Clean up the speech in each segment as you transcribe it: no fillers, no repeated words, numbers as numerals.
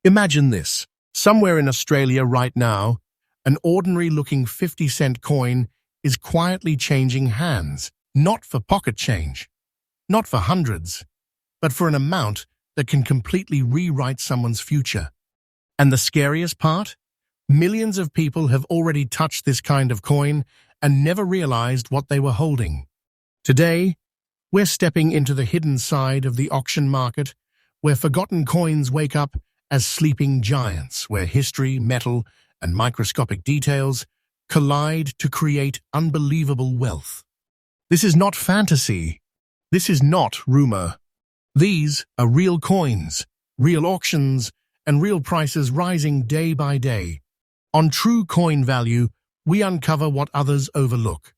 Imagine this. Somewhere in Australia right now, an ordinary-looking 50-cent coin is quietly changing hands, not for pocket change, not for hundreds, but for an amount that can completely rewrite someone's future. And the scariest part? Millions of people have already touched this kind of coin and never realized what they were holding. Today, we're stepping into the hidden side of the auction market, where forgotten coins wake up as sleeping giants, where history, metal, and microscopic details collide to create unbelievable wealth. This is not fantasy. This is not rumor. These are real coins, real auctions, and real prices rising day by day. On True Coin Value, we uncover what others overlook.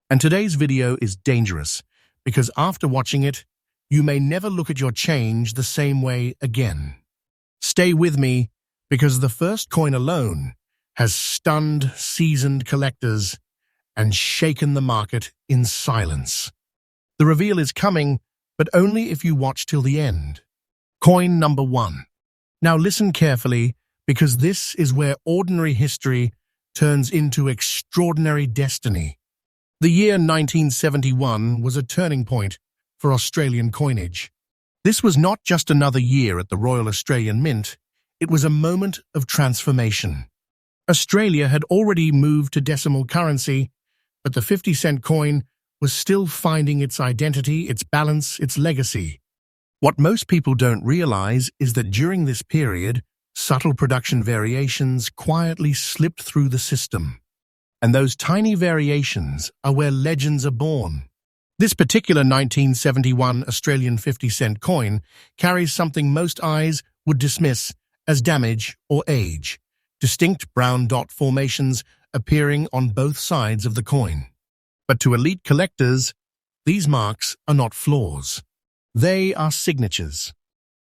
And today's video is dangerous, because after watching it, you may never look at your change the same way again. Stay with me, because the first coin alone has stunned seasoned collectors and shaken the market in silence. The reveal is coming, but only if you watch till the end. Coin number 1. Now listen carefully, because this is where ordinary history turns into extraordinary destiny. The year 1971 was a turning point for Australian coinage. This was not just another year at the Royal Australian Mint, it was a moment of transformation. Australia had already moved to decimal currency, but the 50-cent coin was still finding its identity, its balance, its legacy. What most people don't realize is that during this period, subtle production variations quietly slipped through the system. And those tiny variations are where legends are born. This particular 1971 Australian 50-cent coin carries something most eyes would dismiss as damage or age, distinct brown dot formations appearing on both sides of the coin. But to elite collectors, these marks are not flaws. They are signatures,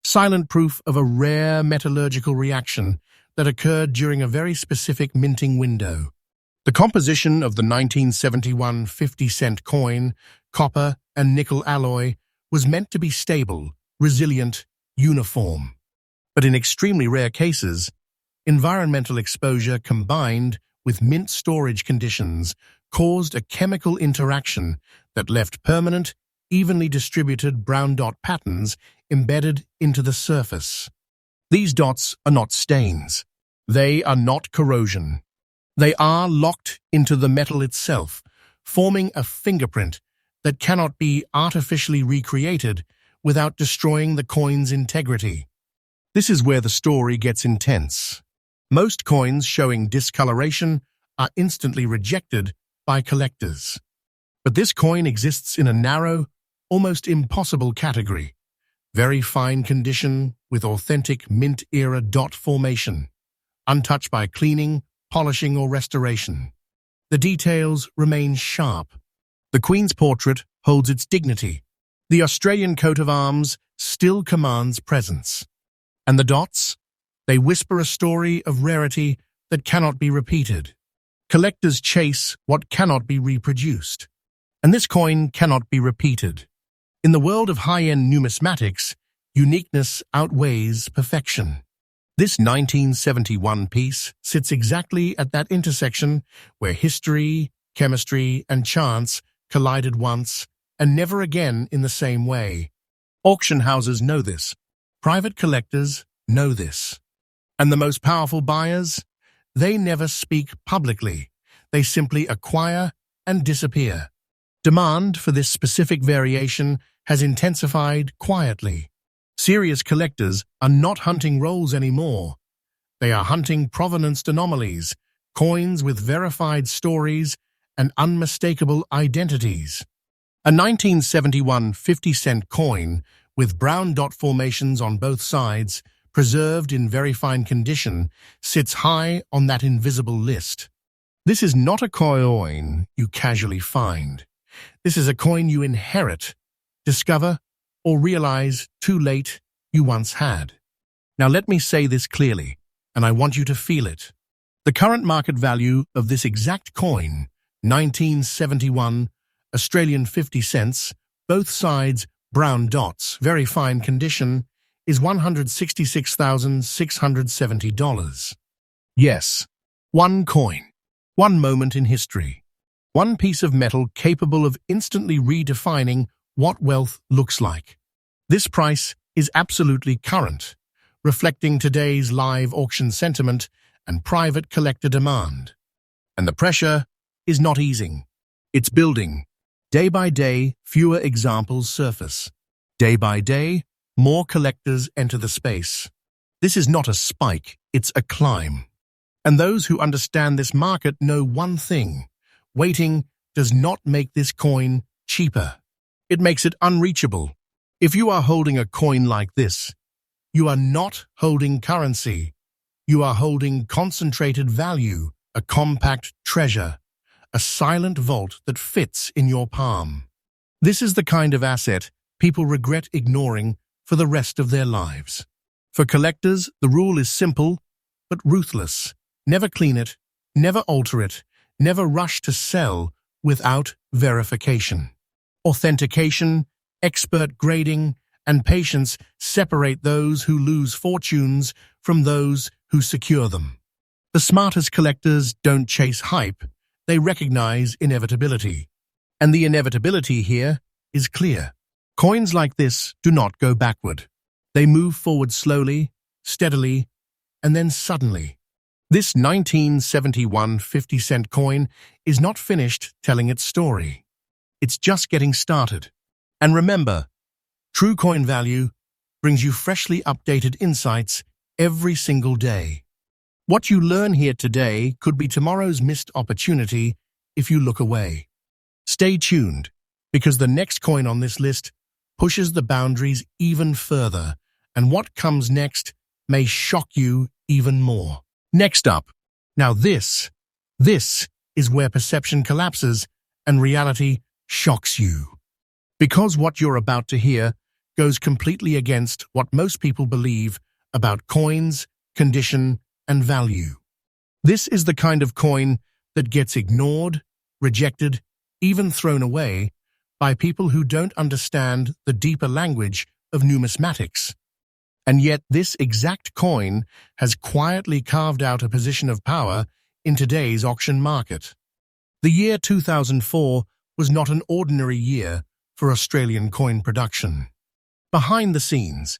silent proof of a rare metallurgical reaction that occurred during a very specific minting window. The composition of the 1971 50-cent coin, copper and nickel alloy, was meant to be stable, resilient, uniform. But in extremely rare cases, environmental exposure combined with mint storage conditions caused a chemical interaction that left permanent, evenly distributed brown dot patterns embedded into the surface. These dots are not stains. They are not corrosion. They are locked into the metal itself, forming a fingerprint that cannot be artificially recreated without destroying the coin's integrity. This is where the story gets intense. Most coins showing discoloration are instantly rejected by collectors. But this coin exists in a narrow, almost impossible category. Very fine condition with authentic mint-era dot formation, untouched by cleaning, polishing or restoration. The details remain sharp. The Queen's portrait holds its dignity. The Australian coat of arms still commands presence. And the dots? They whisper a story of rarity that cannot be repeated. Collectors chase what cannot be reproduced. And this coin cannot be repeated. In the world of high-end numismatics, uniqueness outweighs perfection. This 1971 piece sits exactly at that intersection where history, chemistry, and chance collided once and never again in the same way. Auction houses know this. Private collectors know this. And the most powerful buyers? They never speak publicly. They simply acquire and disappear. Demand for this specific variation has intensified quietly. Serious collectors are not hunting rolls anymore. They are hunting provenance anomalies, coins with verified stories and unmistakable identities. A 1971 50-cent coin with brown dot formations on both sides, preserved in very fine condition, sits high on that invisible list. This is not a coin you casually find. This is a coin you inherit, discover, or realize too late you once had. Now let me say this clearly, and I want you to feel it. The current market value of this exact coin, 1971 Australian 50 cents, both sides brown dots, very fine condition, is $166,670. Yes, one coin, one moment in history, one piece of metal capable of instantly redefining what wealth looks like. This price is absolutely current, reflecting today's live auction sentiment and private collector demand. And the pressure is not easing. It's building. Day by day, fewer examples surface. Day by day, more collectors enter the space. This is not a spike, it's a climb. And those who understand this market know one thing: waiting does not make this coin cheaper. It makes it unreachable. If you are holding a coin like this, you are not holding currency. You are holding concentrated value, a compact treasure, a silent vault that fits in your palm. This is the kind of asset people regret ignoring for the rest of their lives. For collectors, the rule is simple but ruthless. Never clean it, never alter it, never rush to sell without verification. Authentication, expert grading, and patience separate those who lose fortunes from those who secure them. The smartest collectors don't chase hype, they recognize inevitability. And the inevitability here is clear. Coins like this do not go backward. They move forward slowly, steadily, and then suddenly. This 1971 50-cent coin is not finished telling its story. It's just getting started. And remember, true coin value brings you freshly updated insights every single day. What you learn here today could be tomorrow's missed opportunity if you look away. Stay tuned, because the next coin on this list pushes the boundaries even further, and what comes next may shock you even more. Next up, now this is where perception collapses and reality shocks you. Because what you're about to hear goes completely against what most people believe about coins, condition, and value. This is the kind of coin that gets ignored, rejected, even thrown away by people who don't understand the deeper language of numismatics. And yet this exact coin has quietly carved out a position of power in today's auction market. The year 2004 was not an ordinary year for Australian coin production. Behind the scenes,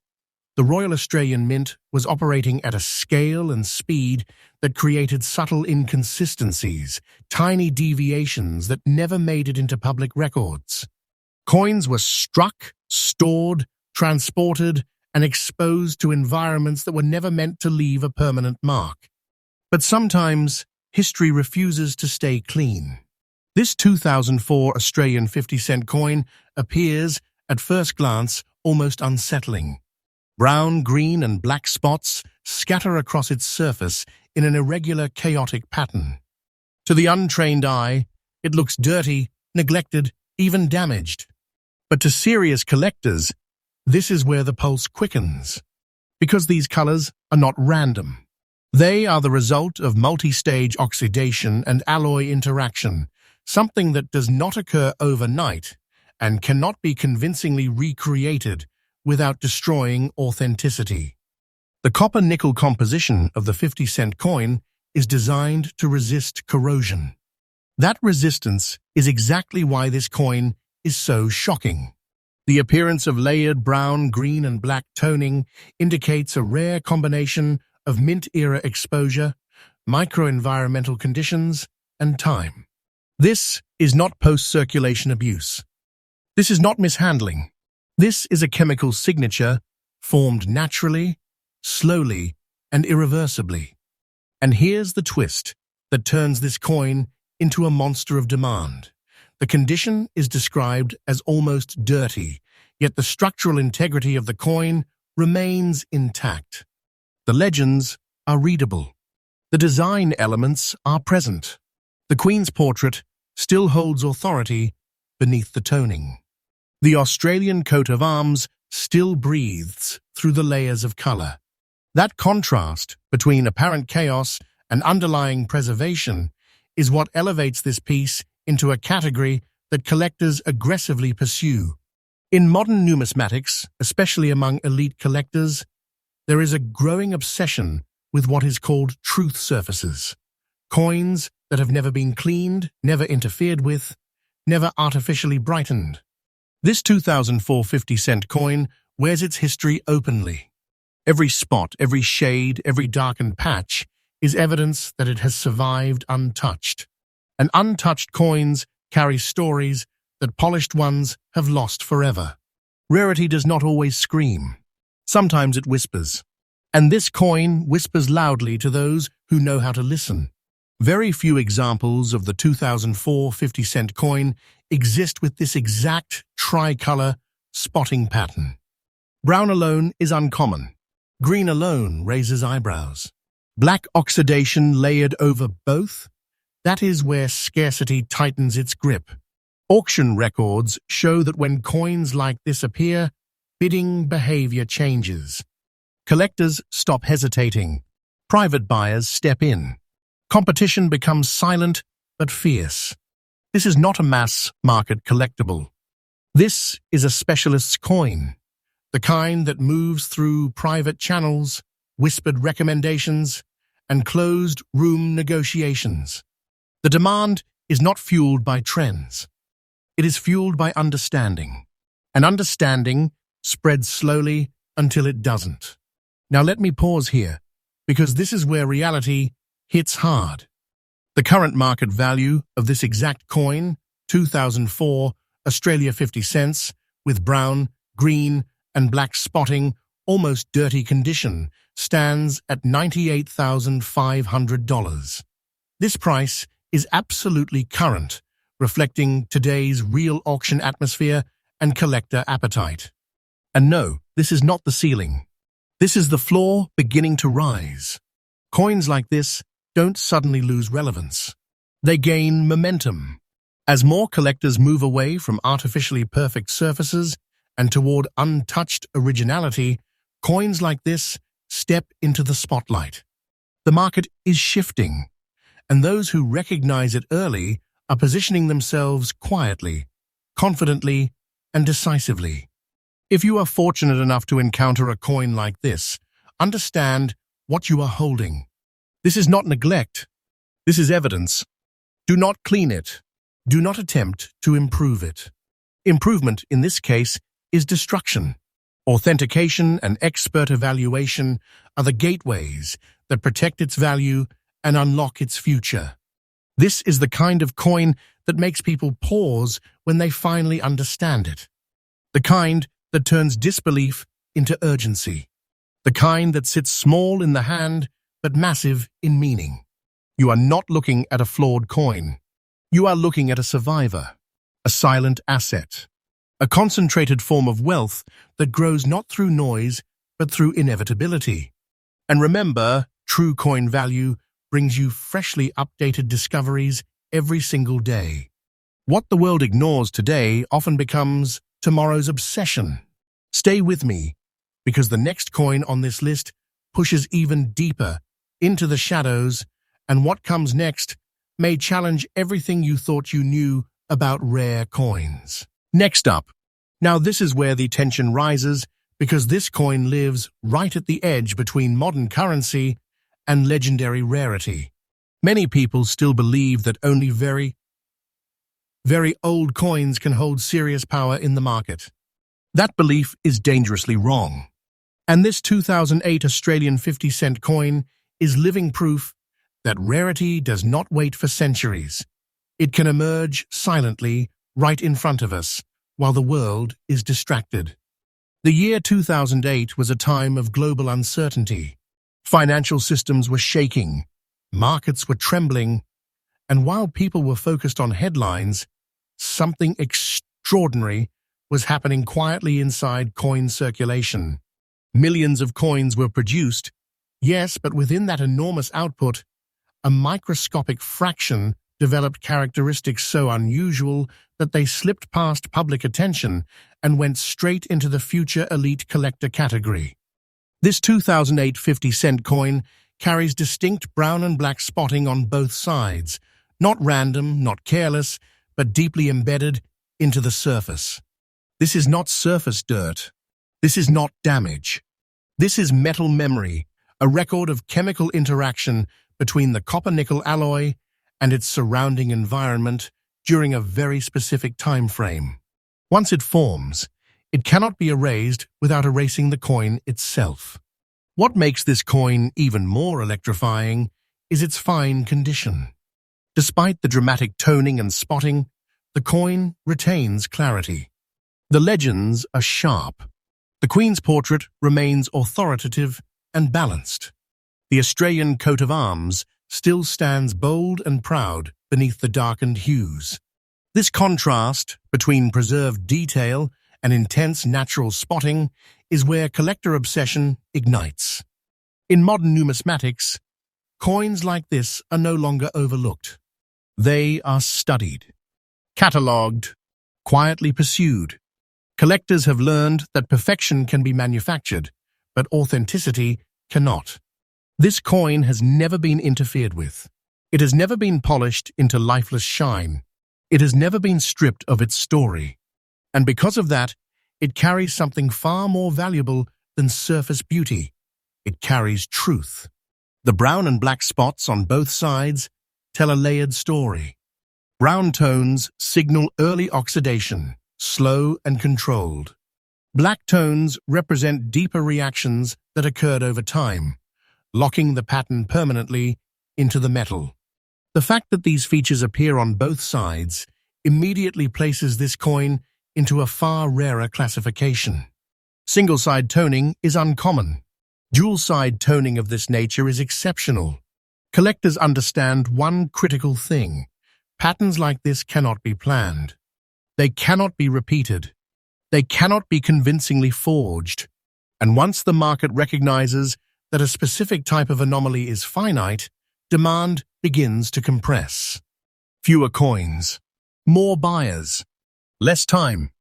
the Royal Australian Mint was operating at a scale and speed that created subtle inconsistencies, tiny deviations that never made it into public records. Coins were struck, stored, transported, and exposed to environments that were never meant to leave a permanent mark. But sometimes, history refuses to stay clean. This 2004 Australian 50-cent coin appears, at first glance, almost unsettling. Brown, green, and black spots scatter across its surface in an irregular, chaotic pattern. To the untrained eye, it looks dirty, neglected, even damaged. But to serious collectors, this is where the pulse quickens. Because these colors are not random. They are the result of multi-stage oxidation and alloy interaction, something that does not occur overnight and cannot be convincingly recreated without destroying authenticity. The copper-nickel composition of the 50-cent coin is designed to resist corrosion. That resistance is exactly why this coin is so shocking. The appearance of layered brown, green, and black toning indicates a rare combination of mint-era exposure, microenvironmental conditions, and time. This is not post-circulation abuse. This is not mishandling. This is a chemical signature formed naturally, slowly, and irreversibly. And here's the twist that turns this coin into a monster of demand. The condition is described as almost dirty, yet the structural integrity of the coin remains intact. The legends are readable. The design elements are present. The Queen's portrait still holds authority beneath the toning. The Australian coat of arms still breathes through the layers of color. That contrast between apparent chaos and underlying preservation is what elevates this piece into a category that collectors aggressively pursue. In modern numismatics, especially among elite collectors, there is a growing obsession with what is called truth surfaces, coins that have never been cleaned, never interfered with, never artificially brightened. This 2004 50-cent coin wears its history openly. Every spot, every shade, every darkened patch is evidence that it has survived untouched. And untouched coins carry stories that polished ones have lost forever. Rarity does not always scream. Sometimes it whispers. And this coin whispers loudly to those who know how to listen. Very few examples of the 2004 50-cent coin exist with this exact tricolor spotting pattern. Brown alone is uncommon. Green alone raises eyebrows. Black oxidation layered over both? That is where scarcity tightens its grip. Auction records show that when coins like this appear, bidding behavior changes. Collectors stop hesitating. Private buyers step in. Competition becomes silent but fierce. This is not a mass market collectible. This is a specialist's coin, the kind that moves through private channels, whispered recommendations, and closed-room negotiations. The demand is not fueled by trends. It is fueled by understanding. And understanding spreads slowly until it doesn't. Now let me pause here, because this is where reality hits hard. The current market value of this exact coin, 2004 Australia 50 cents, with brown, green, and black spotting, almost dirty condition, stands at $98,500. This price is absolutely current, reflecting today's real auction atmosphere and collector appetite. And no, this is not the ceiling. This is the floor beginning to rise. Coins like this don't suddenly lose relevance. They gain momentum. As more collectors move away from artificially perfect surfaces and toward untouched originality, coins like this step into the spotlight. The market is shifting, and those who recognize it early are positioning themselves quietly, confidently, and decisively. If you are fortunate enough to encounter a coin like this, understand what you are holding. This is not neglect. This is evidence. Do not clean it. Do not attempt to improve it. Improvement, in this case, is destruction. Authentication and expert evaluation are the gateways that protect its value and unlock its future. This is the kind of coin that makes people pause when they finally understand it. The kind that turns disbelief into urgency. The kind that sits small in the hand but massive in meaning. You are not looking at a flawed coin. You are looking at a survivor, a silent asset, a concentrated form of wealth that grows not through noise but through inevitability. And remember, true coin value brings you freshly updated discoveries every single day. What the world ignores today often becomes tomorrow's obsession. Stay with me, because the next coin on this list pushes even deeper into the shadows, and what comes next may challenge everything you thought you knew about rare coins. Next up. Now this is where the tension rises, because this coin lives right at the edge between modern currency and legendary rarity. Many people still believe that only very old coins can hold serious power in the market. That belief is dangerously wrong. And this 2008 Australian 50-cent coin is living proof that rarity does not wait for centuries. It can emerge silently right in front of us while the world is distracted. The year 2008 was a time of global uncertainty. Financial systems were shaking, markets were trembling, and while people were focused on headlines, something extraordinary was happening quietly inside coin circulation. Millions of coins were produced, yes, but within that enormous output, a microscopic fraction developed characteristics so unusual that they slipped past public attention and went straight into the future elite collector category. This 2008 50-cent coin carries distinct brown and black spotting on both sides, not random, not careless, but deeply embedded into the surface. This is not surface dirt. This is not damage. This is metal memory, a record of chemical interaction between the copper-nickel alloy and its surrounding environment during a very specific time frame. Once it forms, it cannot be erased without erasing the coin itself. What makes this coin even more electrifying is its fine condition. Despite the dramatic toning and spotting, the coin retains clarity. The legends are sharp. The Queen's portrait remains authoritative and balanced. The Australian coat of arms still stands bold and proud beneath the darkened hues. This contrast between preserved detail and intense natural spotting is where collector obsession ignites. In modern numismatics, coins like this are no longer overlooked. They are studied, catalogued, quietly pursued. Collectors have learned that perfection can be manufactured, but authenticity cannot. This coin has never been interfered with. It has never been polished into lifeless shine. It has never been stripped of its story. And because of that, it carries something far more valuable than surface beauty. It carries truth. The brown and black spots on both sides tell a layered story. Brown tones signal early oxidation, slow and controlled. Black tones represent deeper reactions that occurred over time, locking the pattern permanently into the metal. The fact that these features appear on both sides immediately places this coin into a far rarer classification. Single-side toning is uncommon. Dual-side toning of this nature is exceptional. Collectors understand one critical thing. Patterns like this cannot be planned. They cannot be repeated. They cannot be convincingly forged. And once the market recognizes that a specific type of anomaly is finite, demand begins to compress. Fewer coins, more buyers, less time.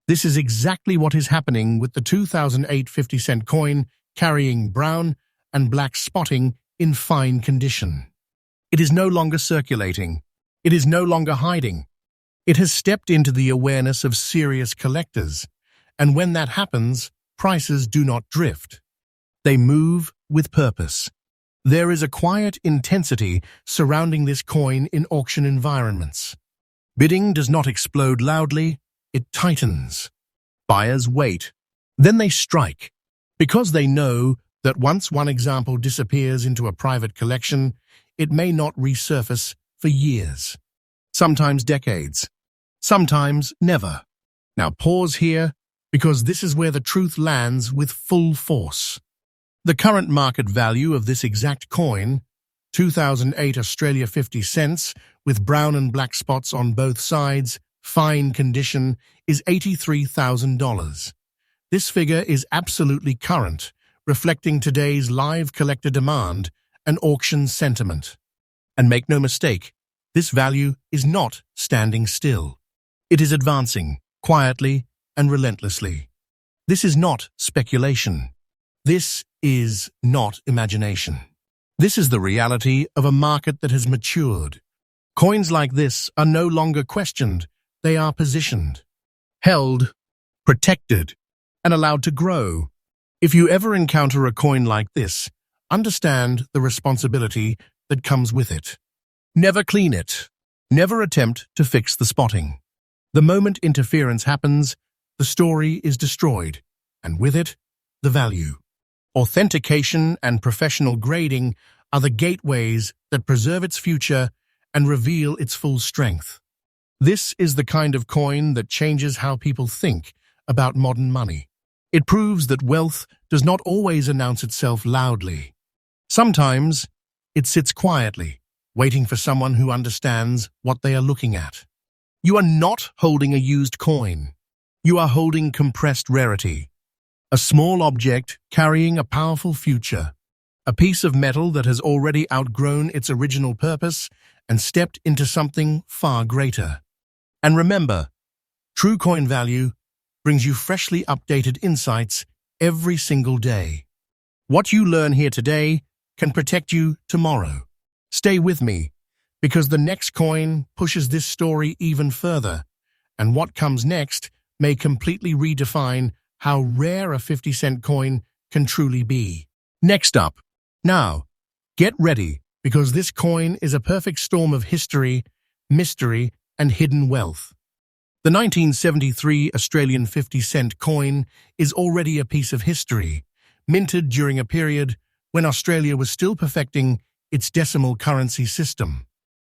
This is exactly what is happening with the 2008 50-cent coin carrying brown and black spotting in fine condition. It is no longer circulating. It is no longer hiding. It has stepped into the awareness of serious collectors, and when that happens, prices do not drift. They move with purpose. There is a quiet intensity surrounding this coin in auction environments. Bidding does not explode loudly, it tightens. Buyers wait. Then they strike. Because they know that once one example disappears into a private collection, it may not resurface for years. Sometimes decades. Sometimes never. Now pause here, because this is where the truth lands with full force. The current market value of this exact coin, 2008 Australia 50 cents, with brown and black spots on both sides, fine condition, is $83,000. This figure is absolutely current, reflecting today's live collector demand and auction sentiment. And make no mistake, this value is not standing still. It is advancing, quietly and relentlessly. This is not speculation. This is not imagination. This is the reality of a market that has matured. Coins like this are no longer questioned. They are positioned, held, protected, and allowed to grow. If you ever encounter a coin like this, understand the responsibility that comes with it. Never clean it. Never attempt to fix the spotting. The moment interference happens, the story is destroyed, and with it, the value. Authentication and professional grading are the gateways that preserve its future and reveal its full strength. This is the kind of coin that changes how people think about modern money. It proves that wealth does not always announce itself loudly. Sometimes it sits quietly, waiting for someone who understands what they are looking at. You are not holding a used coin. You are holding compressed rarity. A small object carrying a powerful future. A piece of metal that has already outgrown its original purpose and stepped into something far greater. And remember, true coin value brings you freshly updated insights every single day. What you learn here today can protect you tomorrow. Stay with me, because the next coin pushes this story even further, and what comes next may completely redefine how rare a 50-cent coin can truly be. Next up, now, get ready, because this coin is a perfect storm of history, mystery, and hidden wealth. The 1973 Australian 50-cent coin is already a piece of history, minted during a period when Australia was still perfecting its decimal currency system.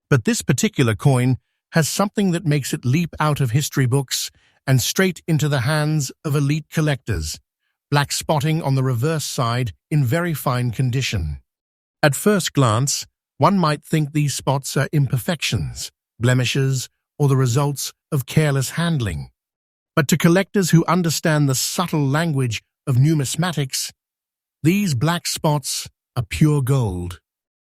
But this particular coin has something that makes it leap out of history books and straight into the hands of elite collectors, black spotting on the reverse side in very fine condition. At first glance, one might think these spots are imperfections, blemishes, or the results of careless handling. But to collectors who understand the subtle language of numismatics, these black spots are pure gold.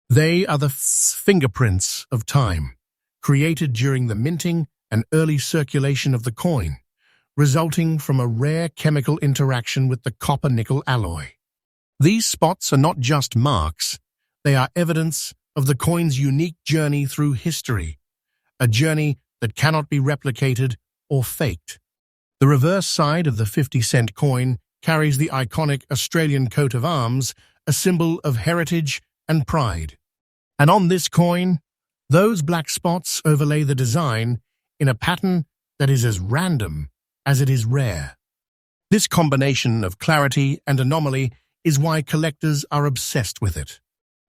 They are the fingerprints of time, created during the minting and early circulation of the coin, resulting from a rare chemical interaction with the copper-nickel alloy. These spots are not just marks, they are evidence of the coin's unique journey through history, a journey that cannot be replicated or faked. The reverse side of the 50-cent coin carries the iconic Australian coat of arms, a symbol of heritage and pride. And on this coin, those black spots overlay the design in a pattern that is as random as it is rare. This combination of clarity and anomaly is why collectors are obsessed with it.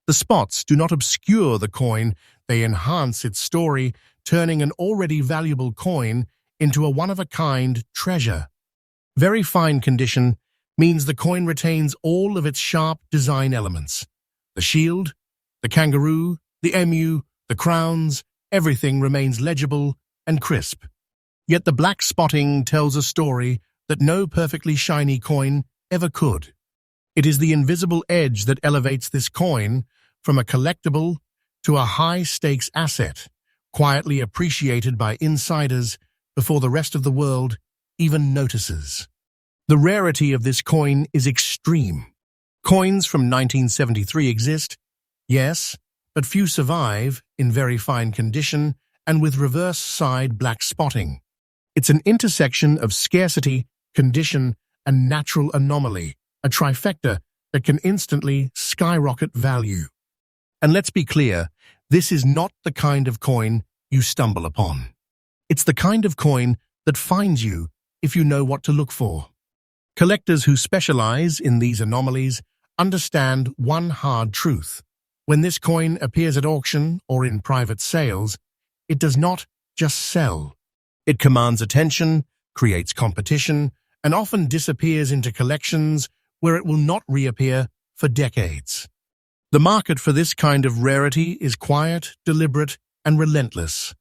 The spots do not obscure the coin, they enhance its story, turning an already valuable coin into a one-of-a-kind treasure. Very fine condition means the coin retains all of its sharp design elements. The shield, the kangaroo, the emu, the crowns, everything remains legible and crisp. Yet the black spotting tells a story that no perfectly shiny coin ever could. It is the invisible edge that elevates this coin from a collectible to a high-stakes asset, quietly appreciated by insiders before the rest of the world even notices. The rarity of this coin is extreme. Coins from 1973 exist, yes, but few survive in very fine condition and with reverse side black spotting. It's an intersection of scarcity, condition, and natural anomaly, a trifecta that can instantly skyrocket value. And let's be clear, this is not the kind of coin you stumble upon. It's the kind of coin that finds you if you know what to look for. Collectors who specialize in these anomalies understand one hard truth. When this coin appears at auction or in private sales, it does not just sell. It commands attention, creates competition, and often disappears into collections where it will not reappear for decades. The market for this kind of rarity is quiet, deliberate, and relentless.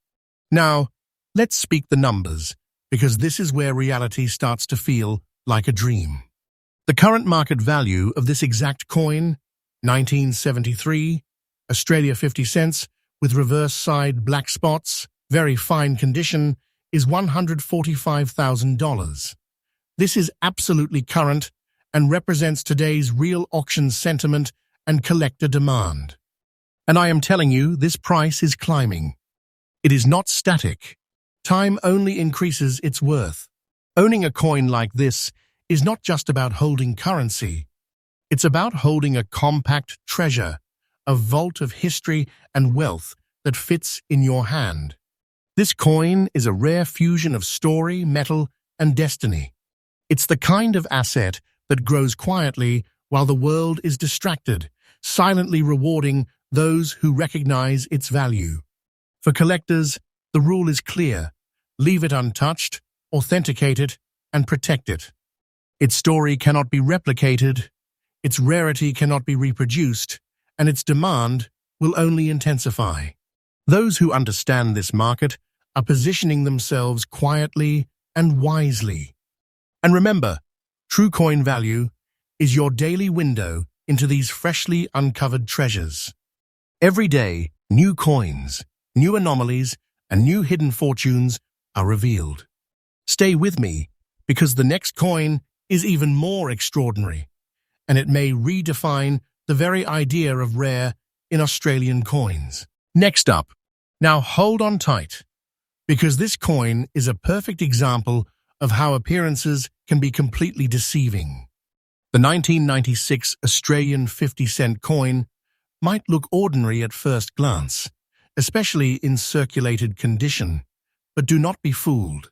Now, let's speak the numbers, because this is where reality starts to feel like a dream. The current market value of this exact coin, 1973, Australia 50 cents, with reverse side black spots, very fine condition, is $145,000. This is absolutely current and represents today's real auction sentiment and collector demand. And I am telling you, this price is climbing. It is not static. Time only increases its worth. Owning a coin like this is not just about holding currency. It's about holding a compact treasure, a vault of history and wealth that fits in your hand. This coin is a rare fusion of story, metal, and destiny. It's the kind of asset that grows quietly while the world is distracted, silently rewarding those who recognize its value. For collectors, the rule is clear. Leave it untouched, authenticate it, and protect it. Its story cannot be replicated, its rarity cannot be reproduced, and its demand will only intensify. Those who understand this market are positioning themselves quietly and wisely. And remember, true coin value is your daily window into these freshly uncovered treasures. Every day, new coins, new anomalies, and new hidden fortunes are revealed. Stay with me, because the next coin is even more extraordinary, and it may redefine the very idea of rare in Australian coins. Next up, now hold on tight, because this coin is a perfect example of how appearances can be completely deceiving. The 1996 Australian 50-cent coin might look ordinary at first glance, especially in circulated condition, but do not be fooled.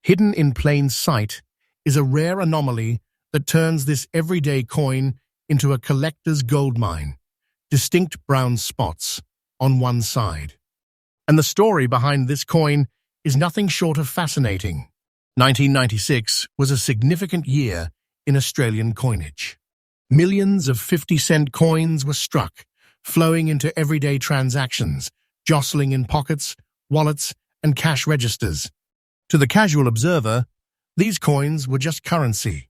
Hidden in plain sight is a rare anomaly that turns this everyday coin into a collector's goldmine, distinct brown spots on one side. And the story behind this coin is nothing short of fascinating. 1996 was a significant year in Australian coinage. Millions of 50-cent coins were struck, flowing into everyday transactions, jostling in pockets, wallets, and cash registers. To the casual observer, these coins were just currency.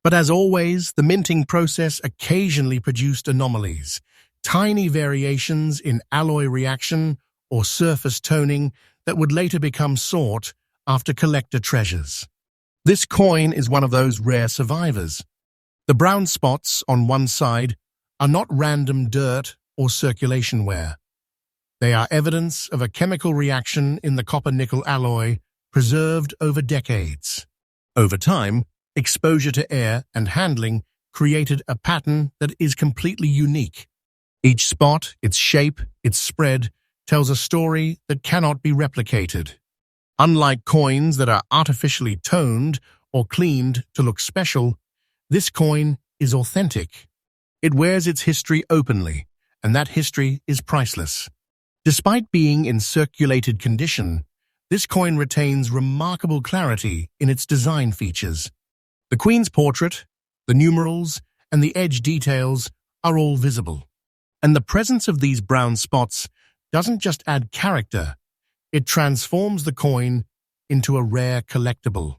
But as always, the minting process occasionally produced anomalies, tiny variations in alloy reaction or surface toning that would later become sought after collector treasures. This coin is one of those rare survivors. The brown spots on one side are not random dirt or circulation wear. They are evidence of a chemical reaction in the copper-nickel alloy preserved over decades. Over time, exposure to air and handling created a pattern that is completely unique. Each spot, its shape, its spread, tells a story that cannot be replicated. Unlike coins that are artificially toned or cleaned to look special, this coin is authentic. It wears its history openly, and that history is priceless. Despite being in circulated condition, this coin retains remarkable clarity in its design features. The Queen's portrait, the numerals, and the edge details are all visible. And the presence of these brown spots doesn't just add character, it transforms the coin into a rare collectible.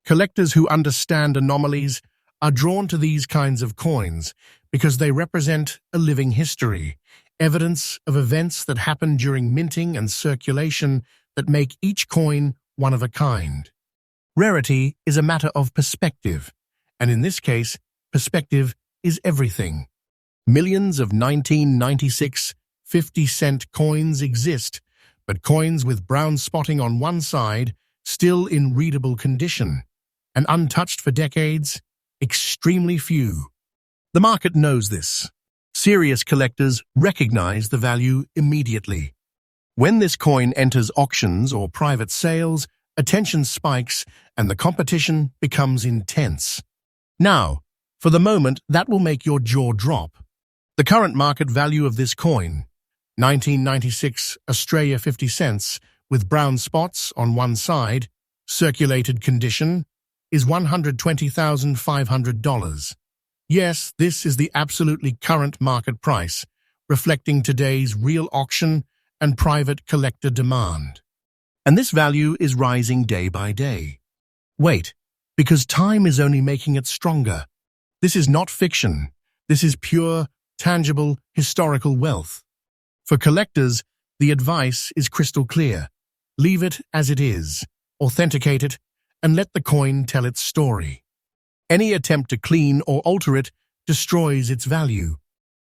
Collectors who understand anomalies are drawn to these kinds of coins because they represent a living history, evidence of events that happen during minting and circulation that make each coin one of a kind. Rarity is a matter of perspective, and in this case, perspective is everything. Millions of 1996 50-cent coins exist, but coins with brown spotting on one side, still in readable condition, and untouched for decades, extremely few. The market knows this. Serious collectors recognize the value immediately. When this coin enters auctions or private sales, attention spikes and the competition becomes intense. Now, for the moment, that will make your jaw drop. The current market value of this coin, 1996 Australia 50 cents with brown spots on one side, circulated condition, is $120,500. Yes, this is the absolutely current market price, reflecting today's real auction and private collector demand. And this value is rising day by day. Wait, because time is only making it stronger. This is not fiction. This is pure, tangible, historical wealth. For collectors, the advice is crystal clear. Leave it as it is, authenticate it, and let the coin tell its story. Any attempt to clean or alter it destroys its value.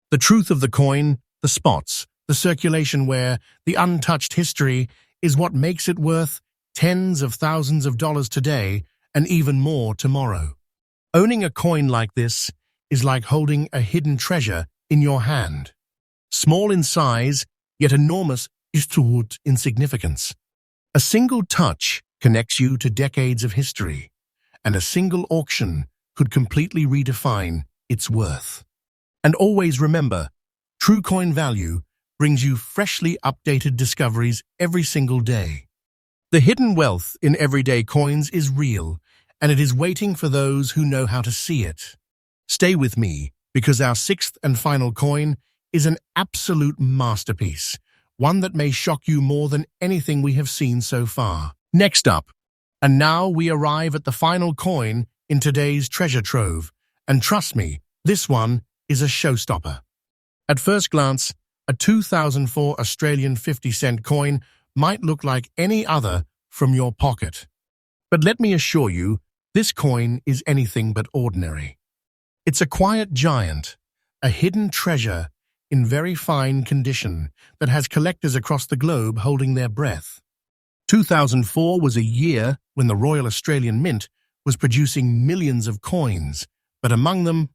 The truth of the coin, the spots, the circulation wear, the untouched history is what makes it worth tens of thousands of dollars today and even more tomorrow. Owning a coin like this is like holding a hidden treasure in your hand. Small in size, yet enormous in significance. A single touch connects you to decades of history, and a single auction could completely redefine its worth. And always remember, true coin value brings you freshly updated discoveries every single day. The hidden wealth in everyday coins is real, and it is waiting for those who know how to see it. Stay with me, because our sixth and final coin is an absolute masterpiece, one that may shock you more than anything we have seen so far. Next up, and now we arrive at the final coin in today's treasure trove, and trust me, this one is a showstopper. At first glance, a 2004 Australian 50-cent coin might look like any other from your pocket. But let me assure you, this coin is anything but ordinary. It's a quiet giant, a hidden treasure in very fine condition that has collectors across the globe holding their breath. 2004 was a year when the Royal Australian Mint was producing millions of coins, but among them,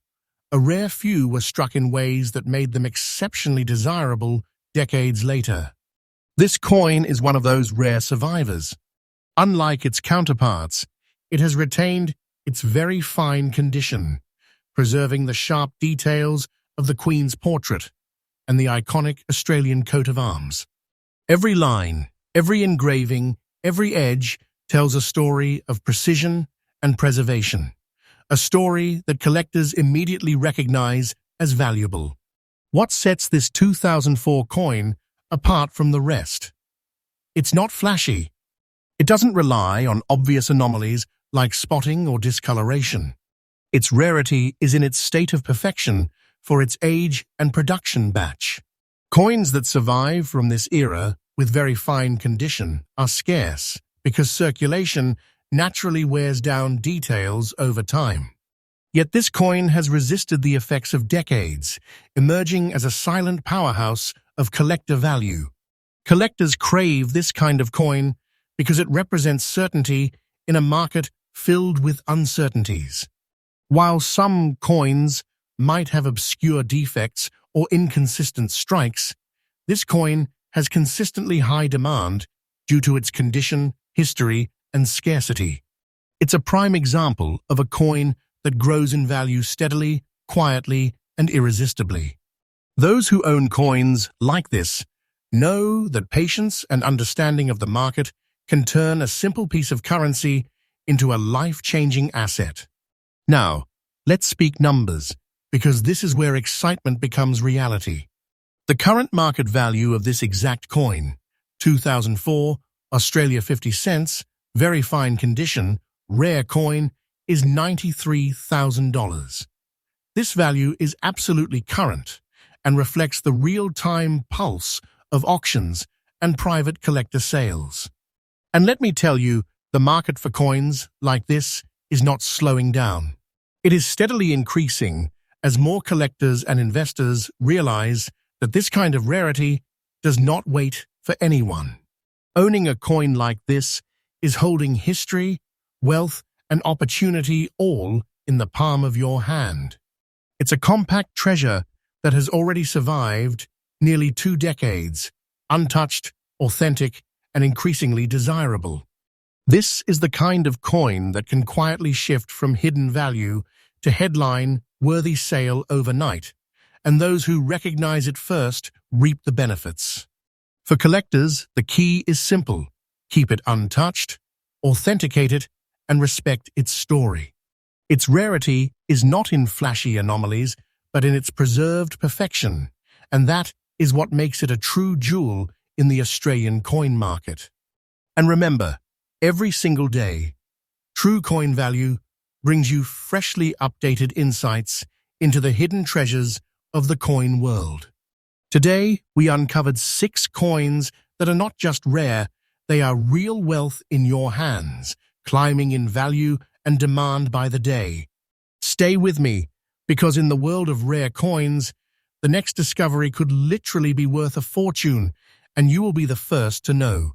a rare few were struck in ways that made them exceptionally desirable decades later. This coin is one of those rare survivors. Unlike its counterparts, it has retained its very fine condition, preserving the sharp details of the Queen's portrait and the iconic Australian coat of arms. Every line, every engraving, every edge tells a story of precision and preservation, a story that collectors immediately recognize as valuable. What sets this 2004 coin apart from the rest? It's not flashy. It doesn't rely on obvious anomalies like spotting or discoloration. Its rarity is in its state of perfection for its age and production batch. Coins that survive from this era with very fine condition are scarce because circulation naturally wears down details over time. Yet this coin has resisted the effects of decades, emerging as a silent powerhouse of collector value. Collectors crave this kind of coin because it represents certainty in a market filled with uncertainties. While some coins might have obscure defects or inconsistent strikes, this coin has consistently high demand due to its condition, history, and scarcity. It's a prime example of a coin that grows in value steadily, quietly, and irresistibly. Those who own coins like this know that patience and understanding of the market can turn a simple piece of currency into a life-changing asset. Now, let's speak numbers, because this is where excitement becomes reality. The current market value of this exact coin, 2004, Australia 50 cents, very fine condition, rare coin, is $93,000. This value is absolutely current and reflects the real-time pulse of auctions and private collector sales. And let me tell you, the market for coins like this is not slowing down. It is steadily increasing as more collectors and investors realize that this kind of rarity does not wait for anyone. Owning a coin like this is holding history, wealth, and opportunity all in the palm of your hand. It's a compact treasure that has already survived nearly 2 decades, untouched, authentic, and increasingly desirable. This is the kind of coin that can quietly shift from hidden value to headline-worthy sale overnight, and those who recognize it first reap the benefits. For collectors, the key is simple: keep it untouched, authenticate it, and respect its story. Its rarity is not in flashy anomalies, but in its preserved perfection, and that is what makes it a true jewel in the Australian coin market. And remember, every single day, True Coin Value brings you freshly updated insights into the hidden treasures of the coin world. Today, we uncovered 6 coins that are not just rare, they are real wealth in your hands, climbing in value and demand by the day. Stay with me, because in the world of rare coins, the next discovery could literally be worth a fortune, and you will be the first to know.